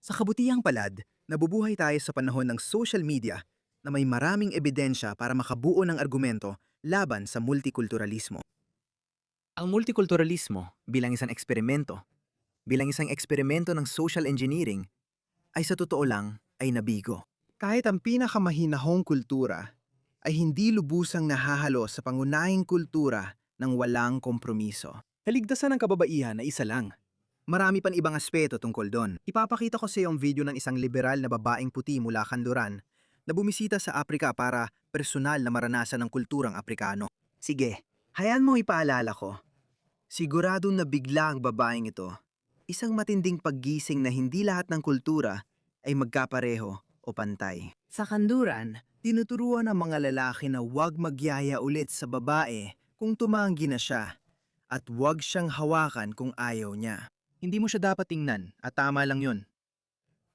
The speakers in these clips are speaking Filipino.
Sa kabutihang palad, nabubuhay tayo sa panahon ng social media na may maraming ebidensya para makabuo ng argumento laban sa multikulturalismo. Ang multikulturalismo bilang isang eksperimento ng social engineering, ay sa totoo lang ay nabigo. Kahit ang pinakamahinahong kultura ay hindi lubusang nahahalo sa pangunahing kultura ng walang kompromiso. Kaligtasan ng kababaihan ay isa lang. Marami pan ibang aspeto tungkol doon. Ipapakita ko sa iyo ang video ng isang liberal na babaeng puti mula Kanluran na bumisita sa Aprika para personal na maranasan ng kulturang Aprikano. Sige, hayaan mo ipaalala ko. Siguradong nabigla ang babaeng ito. Isang matinding paggising na hindi lahat ng kultura ay magkapareho o pantay. Sa Kanluran, tinuturuan ng mga lalaki na huwag magyaya ulit sa babae kung tumanggi na siya at huwag siyang hawakan kung ayaw niya. Hindi mo siya dapat tingnan at tama lang yun.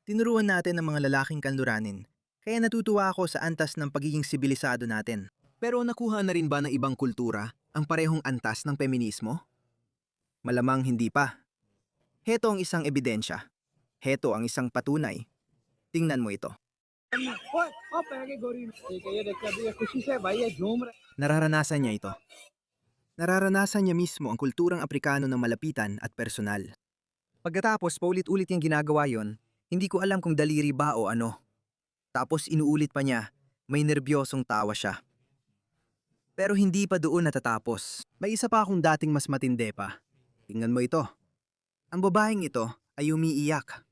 Tinuruan natin ang mga lalaking kanluranin, kaya natutuwa ako sa antas ng pagiging sibilisado natin. Pero nakuha na rin ba ng ibang kultura ang parehong antas ng feminismo? Malamang hindi pa. Heto ang isang ebidensya. Heto ang isang patunay. Tingnan mo ito. Nararanasan niya ito. Nararanasan niya mismo ang kulturang Aprikano ng malapitan at personal. Pagkatapos paulit-ulit niyang ginagawa yon, hindi ko alam kung daliri ba o ano. Tapos inuulit pa niya, may nerbyosong tawa siya. Pero hindi pa doon natatapos. May isa pa akong dating mas matindi pa. Tingnan mo ito. Ang babaeng ito ay umiiyak.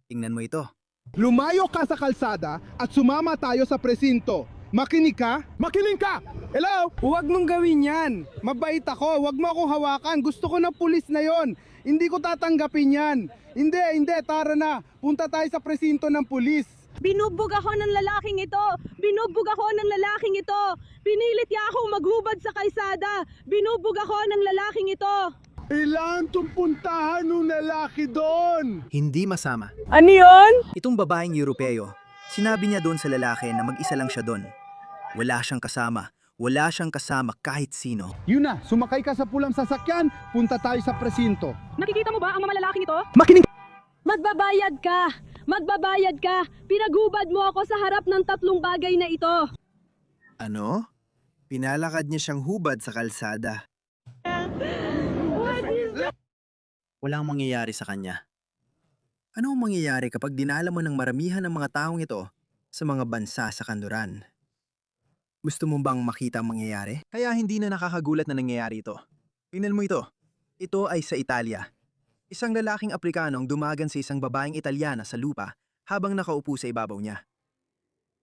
Tingnan mo ito. Lumayo ka sa kalsada at sumama tayo sa presinto. Makinig ka? Makinig ka! Hello? Huwag mong gawin yan. Mabait ako. Huwag mo akong hawakan. Gusto ko ng pulis na yon. Hindi ko tatanggapin yan. Hindi. Tara na. Punta tayo sa presinto ng pulis. Binugbog ako ng lalaking ito! Binugbog ako ng lalaking ito! Pinilit niya akong maghubad sa kalsada! Binugbog ako ng lalaking ito! Ilan tong puntahan ng lalaki doon? Hindi masama. Ano yun? Itong babaeng Europeo, sinabi niya doon sa lalaki na mag-isa lang siya doon. Wala siyang kasama. Wala siyang kasama kahit sino. Yun na, sumakay ka sa pulang sasakyan, punta tayo sa presinto. Nakikita mo ba ang mga lalaking ito? Makinig! Magbabayad ka! Magbabayad ka! Pinaghubad mo ako sa harap ng 3 bagay na ito! Ano? Pinalakad niya siyang hubad sa kalsada. Walang mangyayari sa kanya. Ano ang mangyayari kapag dinala mo ng maramihan ng mga taong ito sa mga bansa sa Kanluran? Gusto mo bang makita ang mangyayari? Kaya hindi na nakakagulat na nangyayari ito. Tingnan mo ito. Ito ay sa Italia. Isang lalaking Aprikano ang dumagan sa isang babaeng Italyana sa lupa habang nakaupo sa ibabaw niya.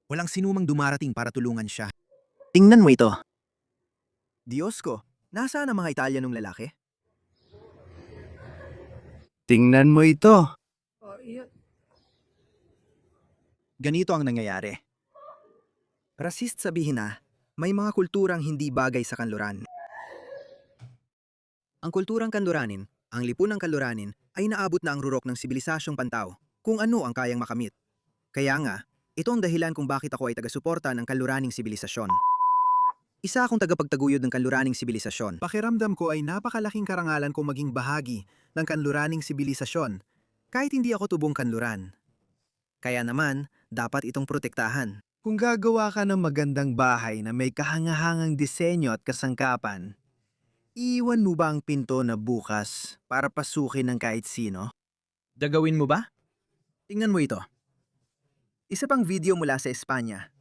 Walang sinumang dumarating para tulungan siya. Tingnan mo ito. Diyos ko, nasaan ang mga Italianong lalaki? Tingnan mo ito. Ganito ang nangyayari. Rasist sabihin na, may mga kulturang hindi bagay sa Kanluran. Ang kulturang Kanluranin, ang lipunang Kanluranin, ay naabot na ang rurok ng sibilisasyong Pantaw, kung ano ang kayang makamit. Kaya nga, ito ang dahilan kung bakit ako ay taga-suporta ng Kanluraning sibilisasyon. Isa akong tagapagtaguyod ng Kanluraning sibilisasyon. Pakiramdam ko ay napakalaking karangalan kong maging bahagi ng Kanluraning sibilisasyon, kahit hindi ako tubong Kanluran. Kaya naman, dapat itong protektahan. Kung gagawa ka ng magandang bahay na may kahangahangang disenyo at kasangkapan, iiwan mo ba ang pinto na bukas para pasukin ng kahit sino? Gagawin mo ba? Tingnan mo ito. Isa pang video mula sa Espanya,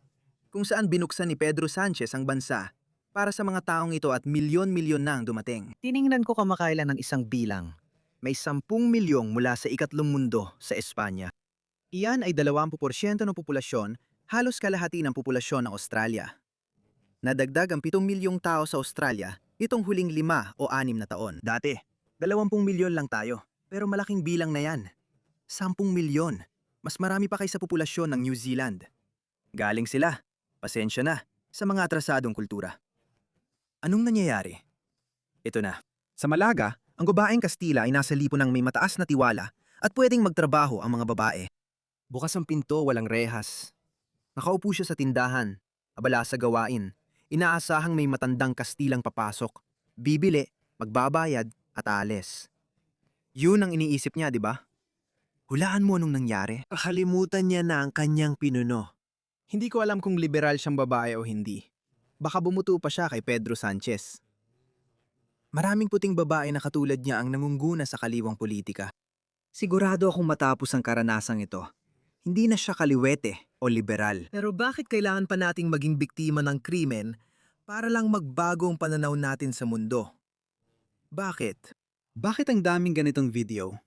kung saan binuksan ni Pedro Sanchez ang bansa para sa mga taong ito at milyon-milyon na ang dumating. Tiningnan ko kamakailan ng isang bilang. May 10 milyong mula sa ikatlong mundo sa Espanya. Iyan ay 20% ng populasyon, halos kalahati ng populasyon ng Australia. Nadagdag ang 7 milyong tao sa Australia itong huling 5 o 6 na taon. Dati, 20 milyon lang tayo, pero malaking bilang na yan. 10 milyon, mas marami pa kaysa populasyon ng New Zealand. Galing sila, pasensya na, sa mga atrasadong kultura. Anong nangyayari? Ito na. Sa Malaga, ang babaeng Kastila ay nasa lipunang may mataas na tiwala at pwedeng magtrabaho ang mga babae. Bukas ang pinto, walang rehas. Nakaupo siya sa tindahan, abala sa gawain. Inaasahang may matandang Kastilang papasok. Bibili, magbabayad, at aalis. Yun ang iniisip niya, di ba? Hulaan mo anong nangyari? Kakalimutan niya na ang kanyang pinuno. Hindi ko alam kung liberal siyang babae o hindi. Baka bumuto pa siya kay Pedro Sanchez. Maraming puting babae na katulad niya ang nangunguna sa kaliwang politika. Sigurado akong matapos ang karanasang ito. Hindi na siya kaliwete o liberal. Pero bakit kailangan pa nating maging biktima ng krimen para lang magbago ang pananaw natin sa mundo? Bakit? Bakit ang daming ganitong video?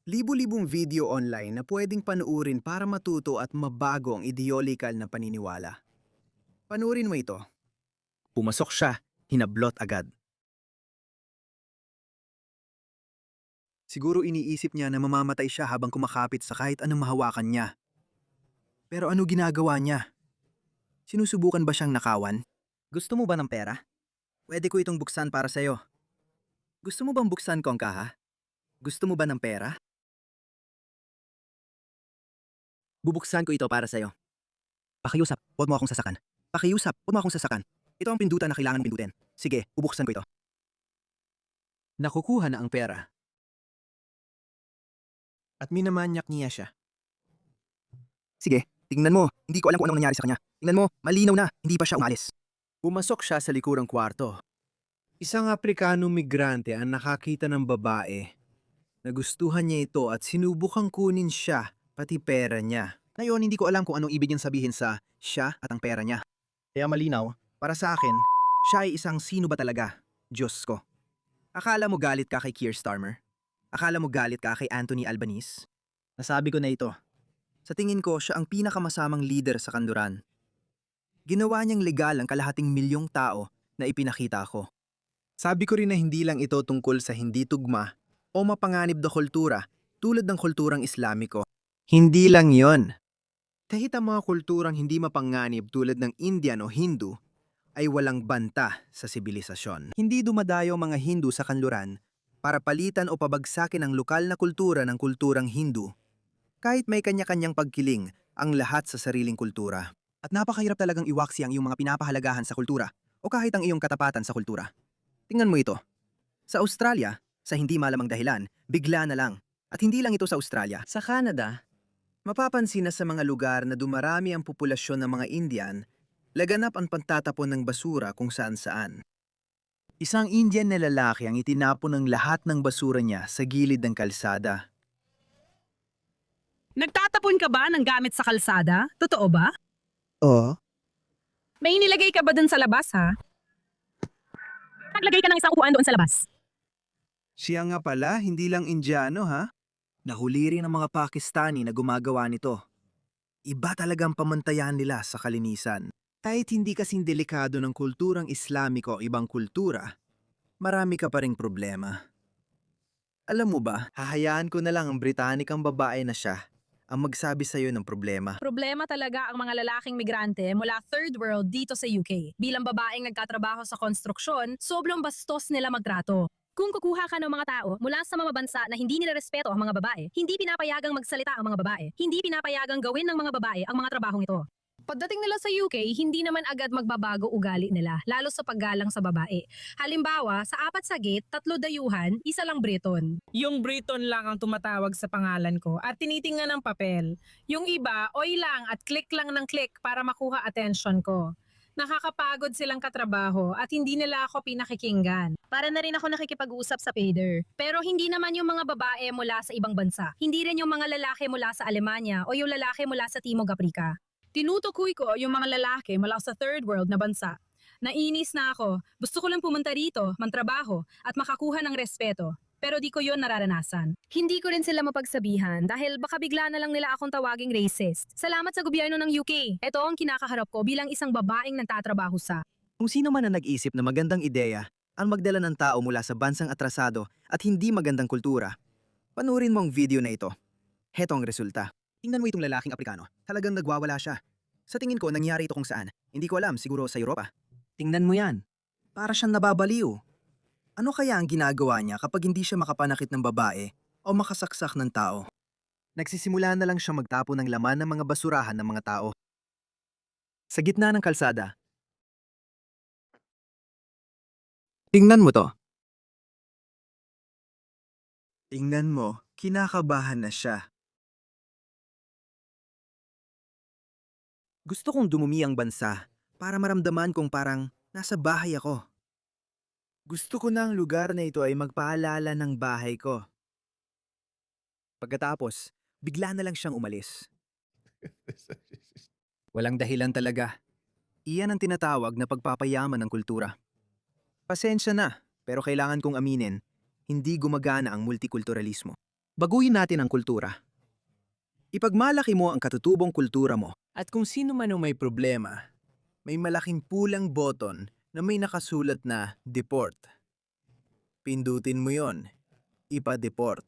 Libu-libong video online na pwedeng panuurin para matuto at mabago ang ideological na paniniwala. Panuurin mo ito. Pumasok siya, hinablot agad. Siguro iniisip niya na mamamatay siya habang kumakapit sa kahit anong mahawakan niya. Pero ano ginagawa niya? Sinusubukan ba siyang nakawan? Gusto mo ba ng pera? Pwede ko itong buksan para sa'yo. Gusto mo bang buksan ko ang kaha? Gusto mo ba ng pera? Bubuksan ko ito para sa'yo. Pakiusap, huwag mo akong sasakan. Pakiusap, huwag mo akong sasakan. Ito ang pindutan na kailangan pindutin. Sige, bubuksan ko ito. Nakukuha na ang pera. At minamanyak niya siya. Sige, tingnan mo. Hindi ko alam kung anong nangyari sa kanya. Tingnan mo, malinaw na, hindi pa siya umalis. Pumasok siya sa likurang kwarto. Isang Aprikano migrante ang nakakita ng babae. Nagustuhan niya ito at sinubukang kunin siya, pati pera niya. Ngayon, hindi ko alam kung anong ibig niyang sabihin sa siya at ang pera niya. Kaya malinaw, para sa akin, siya ay isang sino ba talaga, Diyos ko. Akala mo galit ka kay Keir Starmer? Akala mo galit ka kay Anthony Albanese? Nasabi ko na ito. Sa tingin ko, siya ang pinakamasamang leader sa kanluran. Ginawa niyang legal ang kalahating milyong tao na ipinakita ko. Sabi ko rin na hindi lang ito tungkol sa hindi tugma o mapanganib na kultura tulad ng kulturang Islamiko. Hindi lang yon. Kahit ang mga kulturang hindi mapanganib tulad ng Indian o Hindu ay walang banta sa sibilisasyon. Hindi dumadayo mga Hindu sa kanluran para palitan o pabagsakin ang lokal na kultura ng kulturang Hindu. Kahit may kanya-kanyang pagkiling ang lahat sa sariling kultura. At napakahirap talagang iwaksi ang iyong mga pinapahalagahan sa kultura o kahit ang iyong katapatan sa kultura. Tingnan mo ito. Sa Australia, sa hindi malamang dahilan, bigla na lang. At hindi lang ito sa Australia. Sa Canada, mapapansin na sa mga lugar na dumarami ang populasyon ng mga Indian, laganap ang pagtatapon ng basura kung saan-saan. Isang Indian na lalaki ang itinapon ng lahat ng basura niya sa gilid ng kalsada. Nagtatapon ka ba ng gamit sa kalsada? Totoo ba? Oo. May inilagay ka ba dun sa labas, ha? Naglagay ka ng isang upuan doon sa labas. Siya nga pala, hindi lang Indiano ha? Nahuli rin ang mga Pakistani na gumagawa nito. Iba talagang pamantayan nila sa kalinisan. Kahit hindi kasing delikado ng kulturang Islamiko o ibang kultura, marami ka pa ring problema. Alam mo ba, hahayaan ko na lang ang Britanikang babae na siya ang magsabi sa'yo ng problema. Problema talaga ang mga lalaking migrante mula third world dito sa UK. Bilang babaeng nagtatrabaho sa konstruksyon, sobrang bastos nila magtrato. Kung kukuha ka ng mga tao mula sa mga bansa na hindi nila respeto ang mga babae, hindi pinapayagang magsalita ang mga babae, hindi pinapayagang gawin ng mga babae ang mga trabahong ito. Pagdating nila sa UK, hindi naman agad magbabago ugali nila, lalo sa paggalang sa babae. Halimbawa, sa 4 sagit, 3 dayuhan, 1 lang Briton. Yung Briton lang ang tumatawag sa pangalan ko at tinitingnan ng papel. Yung iba, oy lang at click lang ng click para makuha attention ko. Nakakapagod silang katrabaho at hindi nila ako pinakikinggan. Para na rin ako nakikipag-usap sa pader. Pero hindi naman yung mga babae mula sa ibang bansa. Hindi rin yung mga lalaki mula sa Alemanya o yung lalaki mula sa Timog Aprika. Tinutukoy ko yung mga lalaki mula sa third world na bansa. Nainis na ako. Gusto ko lang pumunta rito, mantrabaho, at makakuha ng respeto. Pero di ko yon nararanasan. Hindi ko rin sila mapagsabihan dahil baka bigla na lang nila akong tawaging racist. Salamat sa gobyerno ng UK. Ito ang kinakaharap ko bilang isang babaeng nagtatrabaho sa... Kung sino man ang nag-isip na magandang ideya ang magdala ng tao mula sa bansang atrasado at hindi magandang kultura, panurin mo ang video na ito. Heto ang resulta. Tingnan mo itong lalaking Aprikano. Talagang nagwawala siya. Sa tingin ko, nangyari ito kung saan. Hindi ko alam, siguro sa Europa. Tingnan mo yan. Para siyang nababaliw. Ano kaya ang ginagawa niya kapag hindi siya makapanakit ng babae o makasaksak ng tao? Nagsisimula na lang siya magtapo ng laman ng mga basurahan ng mga tao. Sa gitna ng kalsada. Tingnan mo to. Tingnan mo, Kinakabahan na siya. Gusto kong dumumi ang bansa para maramdaman kong parang nasa bahay ako. Gusto ko na ang lugar na ito ay magpaalala ng bahay ko. Pagkatapos, bigla na lang siyang umalis. Walang dahilan talaga. Iyan ang tinatawag na pagpapayaman ng kultura. Pasensya na, pero kailangan kong aminin, hindi gumagana ang multikulturalismo. Baguhin natin ang kultura. Ipagmalaki mo ang katutubong kultura mo. At kung sino man ang may problema, may malaking pulang button na may nakasulat na deport. Pindutin mo yon, ipa-deport.